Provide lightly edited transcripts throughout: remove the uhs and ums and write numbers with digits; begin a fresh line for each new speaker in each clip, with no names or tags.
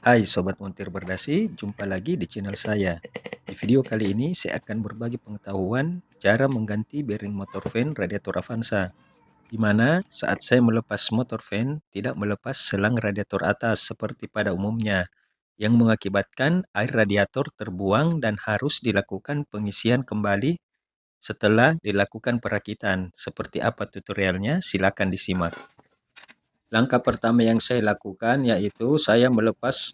Hai Sobat Montir Berdasi, jumpa lagi di channel saya. Di video kali ini saya akan berbagi pengetahuan cara mengganti bearing motor fan radiator Avanza, di mana saat saya melepas motor fan tidak melepas selang radiator atas seperti pada umumnya, yang mengakibatkan air radiator terbuang dan harus dilakukan pengisian kembali setelah dilakukan perakitan. Seperti apa tutorialnya? Silakan disimak. Langkah pertama yang saya lakukan yaitu saya melepas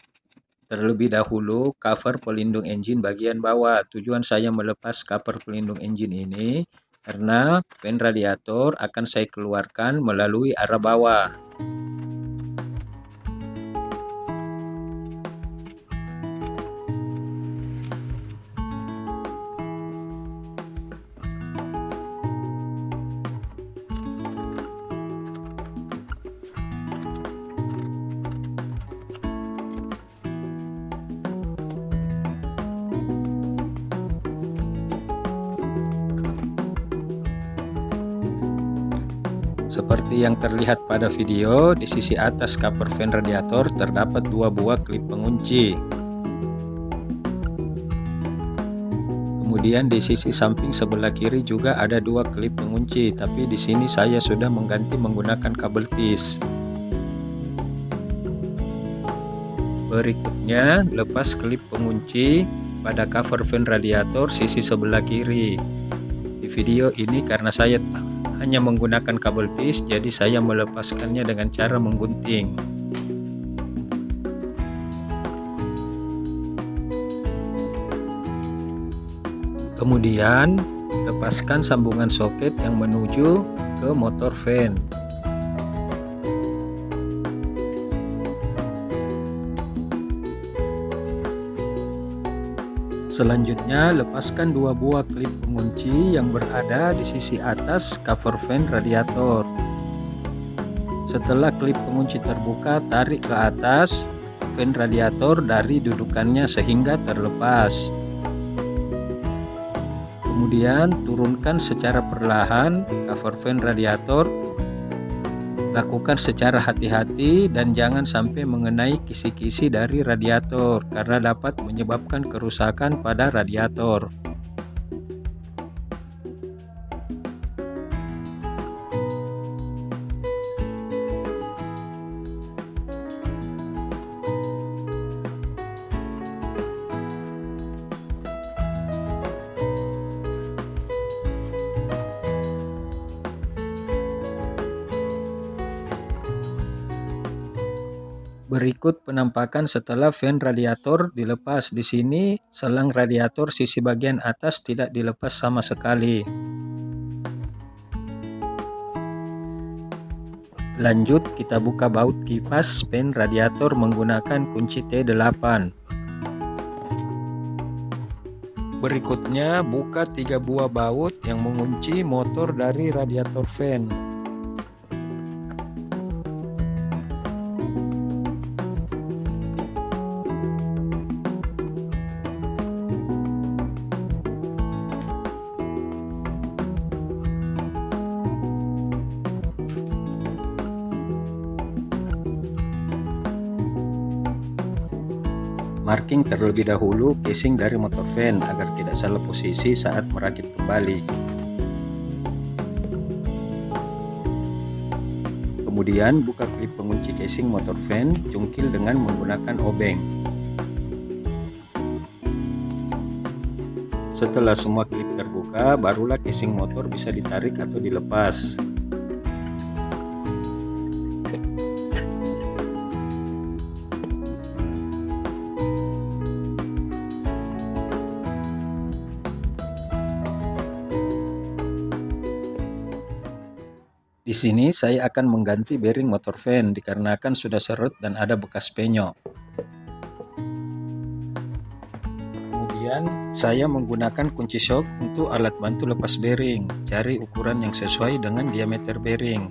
terlebih dahulu cover pelindung engine bagian bawah. Tujuan saya melepas cover pelindung engine ini karena fan radiator akan saya keluarkan melalui arah bawah. Seperti yang terlihat pada video, di sisi atas cover fan radiator terdapat dua buah klip pengunci. Kemudian di sisi samping sebelah kiri juga ada dua klip pengunci, tapi di sini saya sudah mengganti menggunakan kabel tis. Berikutnya, lepas klip pengunci pada cover fan radiator sisi sebelah kiri. Di video ini karena saya hanya menggunakan kabel tis, jadi saya melepaskannya dengan cara menggunting. Kemudian, lepaskan sambungan soket yang menuju ke motor fan. Selanjutnya, lepaskan dua buah klip pengunci yang berada di sisi atas cover fan radiator. Setelah klip pengunci terbuka, tarik ke atas fan radiator dari dudukannya sehingga terlepas. Kemudian, turunkan secara perlahan cover fan radiator. Lakukan secara hati-hati dan jangan sampai mengenai kisi-kisi dari radiator karena dapat menyebabkan kerusakan pada radiator. Berikut penampakan setelah fan radiator dilepas. Di sini selang radiator sisi bagian atas tidak dilepas sama sekali. Lanjut, kita buka baut kipas fan radiator menggunakan kunci T8. Berikutnya, buka 3 buah baut yang mengunci motor dari radiator fan. Marking terlebih dahulu casing dari motor fan agar tidak salah posisi saat merakit kembali. Kemudian buka klip pengunci casing motor fan, cungkil dengan menggunakan obeng. Setelah semua klip terbuka, barulah casing motor bisa ditarik atau dilepas. Di sini saya akan mengganti bearing motor fan dikarenakan sudah seret dan ada bekas penyok. Kemudian saya menggunakan kunci shock untuk alat bantu lepas bearing. Cari ukuran yang sesuai dengan diameter bearing.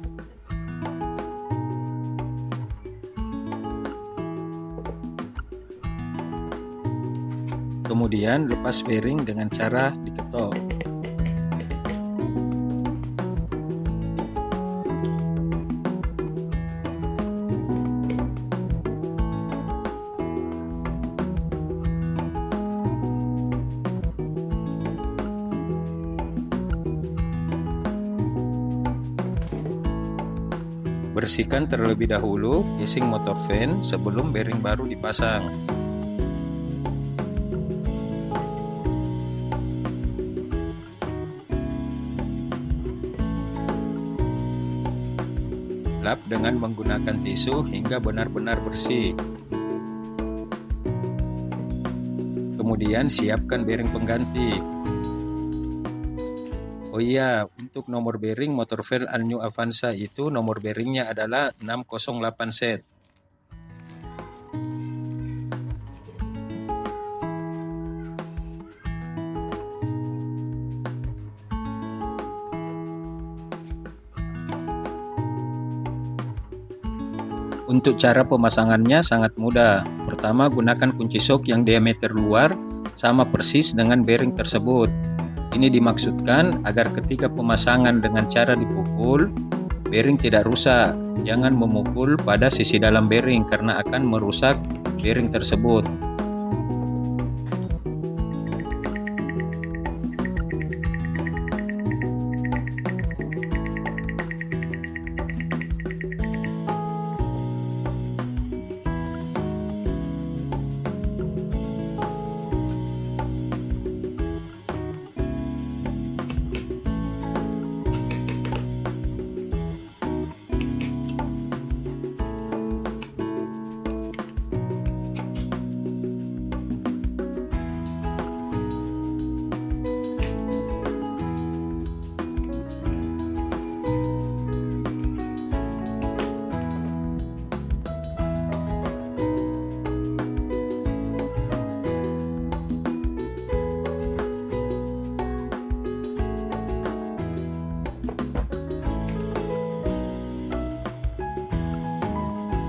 Kemudian lepas bearing dengan cara diketok. Bersihkan terlebih dahulu casing motor fan sebelum bearing baru dipasang. Lap dengan menggunakan tisu hingga benar-benar bersih. Kemudian siapkan bearing pengganti. Oh iya, untuk nomor bearing motor fan All New Avanza itu nomor bearingnya adalah 608 set. Untuk cara pemasangannya sangat mudah. Pertama, gunakan kunci sok yang diameter luar sama persis dengan bearing tersebut. Ini dimaksudkan agar ketika pemasangan dengan cara dipukul, bearing tidak rusak. Jangan memukul pada sisi dalam bearing karena akan merusak bearing tersebut.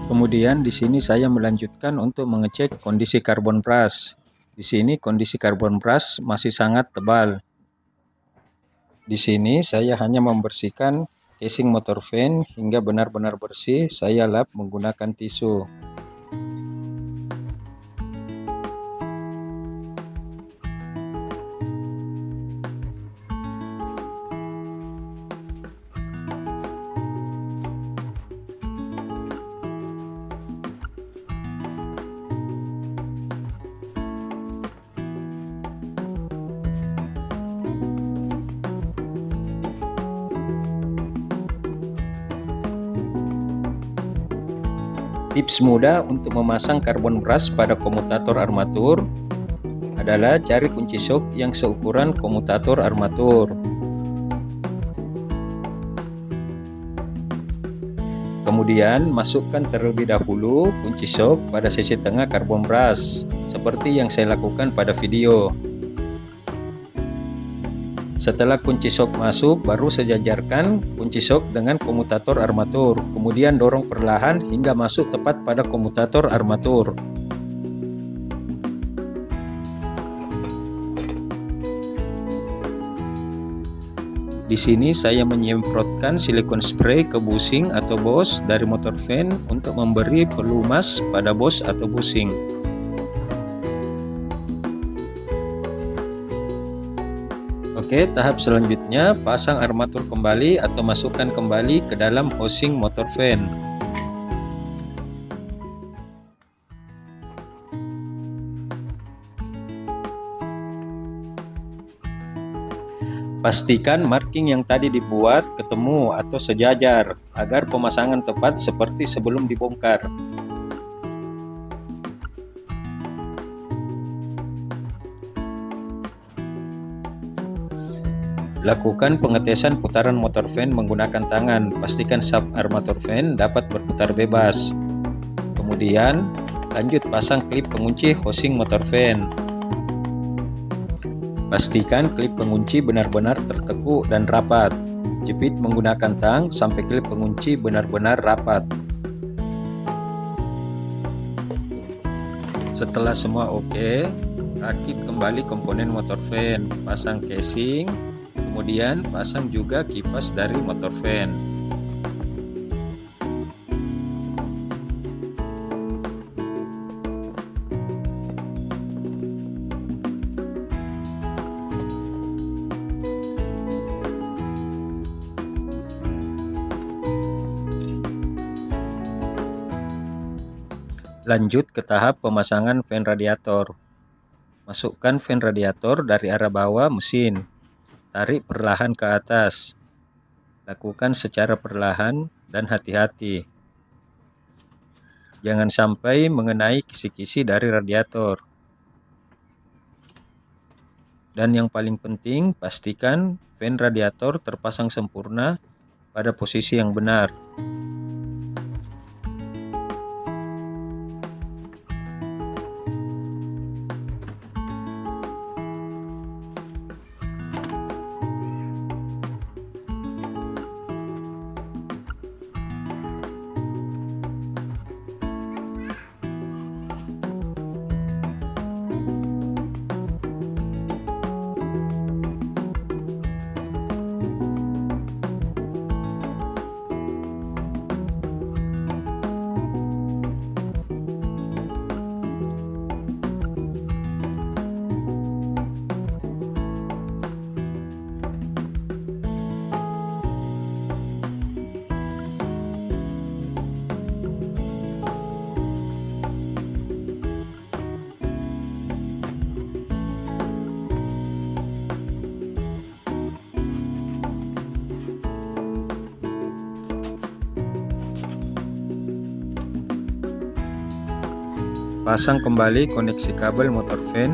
Kemudian di sini saya melanjutkan untuk mengecek kondisi karbon brush. Di sini kondisi karbon brush masih sangat tebal. Di sini saya hanya membersihkan casing motor fan hingga benar-benar bersih. Saya lap menggunakan tisu. Tips mudah untuk memasang karbon brush pada komutator armatur adalah cari kunci sok yang seukuran komutator armatur. Kemudian masukkan terlebih dahulu kunci sok pada sisi tengah karbon brush, seperti yang saya lakukan pada video. Setelah kunci sok masuk, baru sejajarkan kunci sok dengan komutator armatur. Kemudian dorong perlahan hingga masuk tepat pada komutator armatur. Di sini saya menyemprotkan silikon spray ke busing atau bos dari motor fan untuk memberi pelumas pada bos atau busing. Oke, tahap selanjutnya pasang armatur kembali atau masukkan kembali ke dalam housing motor fan. Pastikan marking yang tadi dibuat ketemu atau sejajar agar pemasangan tepat seperti sebelum dibongkar. Lakukan pengetesan putaran motor fan menggunakan tangan. Pastikan sub armatur fan dapat berputar bebas. Kemudian lanjut pasang klip pengunci housing motor fan. Pastikan klip pengunci benar-benar tertekuk dan rapat. Jepit menggunakan tang sampai klip pengunci benar-benar rapat. Setelah semua oke, rakit kembali komponen motor fan. Pasang casing. Kemudian pasang juga kipas dari motor fan. Lanjut ke tahap pemasangan fan radiator. Masukkan fan radiator dari arah bawah mesin. Tarik perlahan ke atas. Lakukan secara perlahan dan hati-hati. Jangan sampai mengenai kisi-kisi dari radiator. Dan yang paling penting, pastikan fan radiator terpasang sempurna pada posisi yang benar. Pasang kembali koneksi kabel motor fan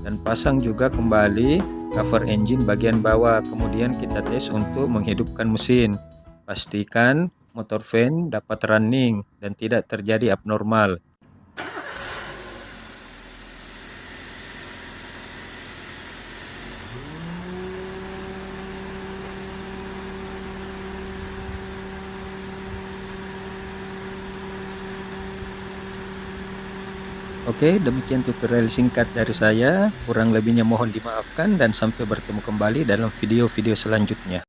dan pasang juga kembali cover engine bagian bawah. Kemudian kita tes untuk menghidupkan mesin. Pastikan motor fan dapat running dan tidak terjadi abnormal. Oke, demikian tutorial singkat dari saya. Kurang lebihnya mohon dimaafkan dan sampai bertemu kembali dalam video-video selanjutnya.